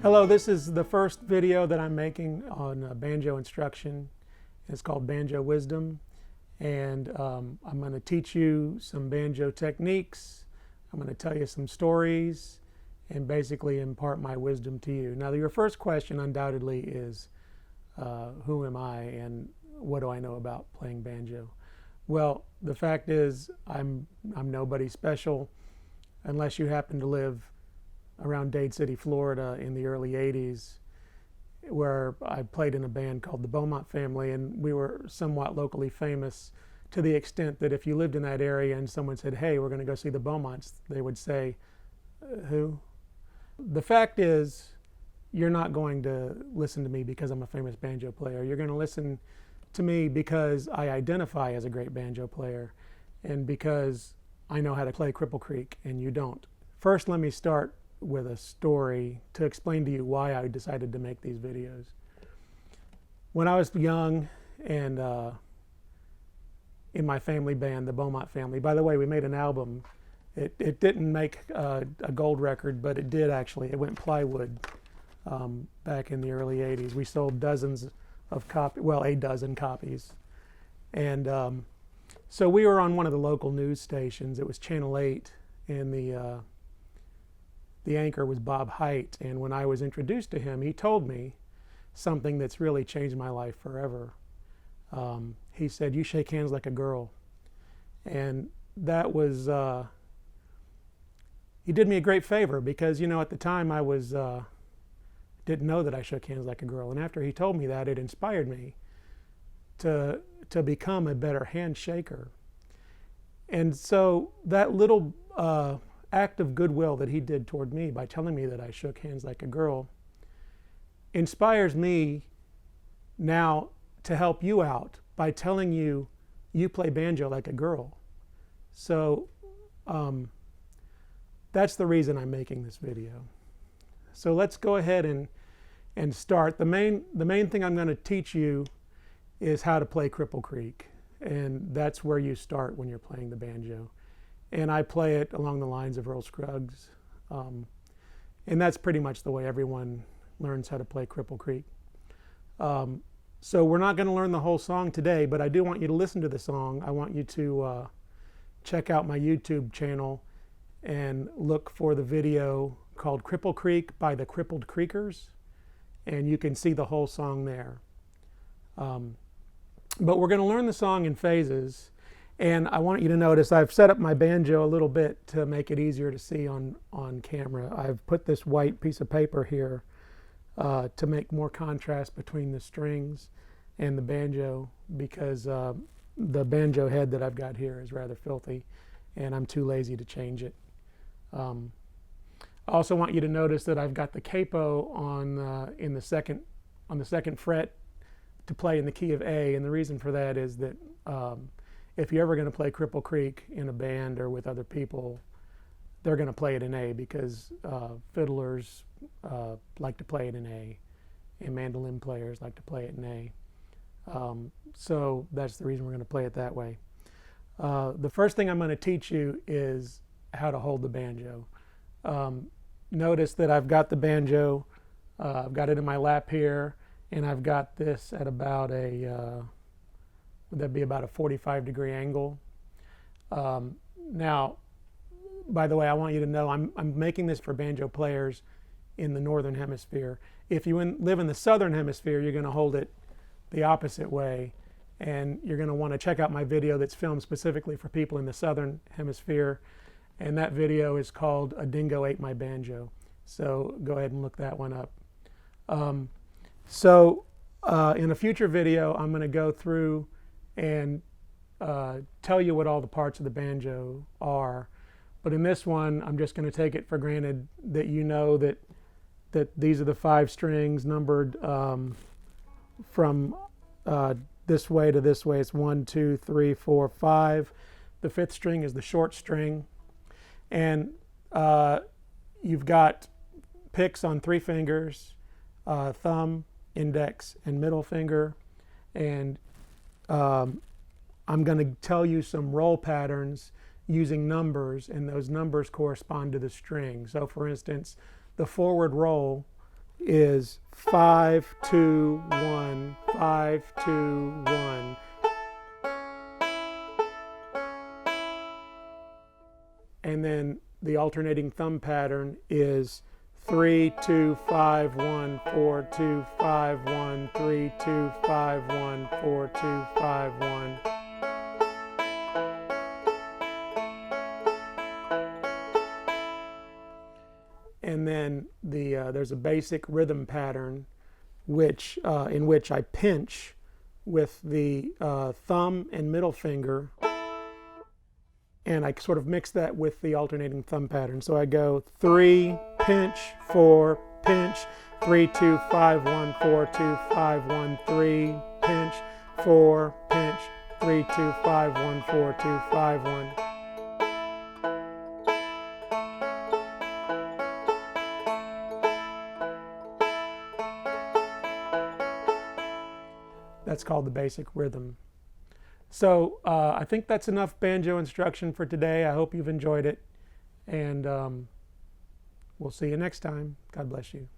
Hello, this is the first video that I'm making on banjo instruction. It's called Banjo Wisdom, and I'm going to teach you some banjo techniques. I'm going to tell you some stories and basically impart my wisdom to you. Now, your first question undoubtedly is, who am I and what do I know about playing banjo? Well, the fact is I'm nobody special unless you happen to live around Dade City, Florida in the early 80s, where I played in a band called the Beaumont Family, and we were somewhat locally famous to the extent that if you lived in that area and someone said, "Hey, we're going to go see the Beaumonts," they would say, "Who?" The fact is, you're not going to listen to me because I'm a famous banjo player. You're going to listen to me because I identify as a great banjo player and because I know how to play Cripple Creek and you don't. First, let me start with a story to explain to you why I decided to make these videos. When I was young and in my family band, the Beaumont Family, by the way, we made an album. It didn't make a gold record, but it did actually. It went plywood back in the early 80s. We sold dozens of copies, well, a dozen copies. And so we were on one of the local news stations. It was Channel 8, and the anchor was Bob Height, and when I was introduced to him, he told me something that's really changed my life forever. He said, "You shake hands like a girl." And that was, he did me a great favor because, you know, at the time I was, didn't know that I shook hands like a girl. And after he told me that, it inspired me to become a better handshaker. And so that little act of goodwill that he did toward me by telling me that I shook hands like a girl inspires me now to help you out by telling you you play banjo like a girl. So that's the reason I'm making this video. So let's go ahead and start. The main thing I'm going to teach you is how to play Cripple Creek, and that's where you start when you're playing the banjo. And I play it along the lines of Earl Scruggs. And that's pretty much the way everyone learns how to play Cripple Creek. So we're not going to learn the whole song today, but I do want you to listen to the song. I want you to check out my YouTube channel and look for the video called Cripple Creek by the Crippled Creekers. And you can see the whole song there. But we're going to learn the song in phases. And I want you to notice I've set up my banjo a little bit to make it easier to see on camera. I've put this white piece of paper here to make more contrast between the strings and the banjo because the banjo head that I've got here is rather filthy and I'm too lazy to change it. I also want you to notice that I've got the capo on the second fret to play in the key of A, and the reason for that is that if you're ever going to play Cripple Creek in a band or with other people, they're going to play it in A because fiddlers like to play it in A, and mandolin players like to play it in A. So that's the reason we're going to play it that way. The first thing I'm going to teach you is how to hold the banjo. Notice that I've got the banjo, I've got it in my lap here, and I've got this at about would that be about a 45-degree angle? Now, by the way, I want you to know I'm making this for banjo players in the northern hemisphere. If you live in the southern hemisphere, you're going to hold it the opposite way, and you're going to want to check out my video that's filmed specifically for people in the southern hemisphere, and that video is called "A Dingo Ate My Banjo." So go ahead and look that one up. In a future video, I'm going to go through and tell you what all the parts of the banjo are. But in this one, I'm just going to take it for granted that you know that these are the 5 strings numbered from this way to this way. It's 1, 2, 3, 4, 5. The 5th string is the short string. And you've got picks on 3 fingers, thumb, index, and middle finger. And I'm going to tell you some roll patterns using numbers, and those numbers correspond to the string. So for instance, the forward roll is 5, 2, 1, 5, 2, 1. And then the alternating thumb pattern is 3, 2, 5, 1, 4, 2, 5, 1, 3, 2, 5, 1, 4, 2, 5, 1. And then there's a basic rhythm pattern in which I pinch with the thumb and middle finger, and I sort of mix that with the alternating thumb pattern. So I go 3, pinch, 4, pinch, 3, 2, 5, 1, 4, 2, 5, 1, 3, pinch, 4, pinch, 3, 2, 5, 1, 4, 2, 5, 1. That's called the basic rhythm. So I think that's enough banjo instruction for today. I hope you've enjoyed it, and we'll see you next time. God bless you.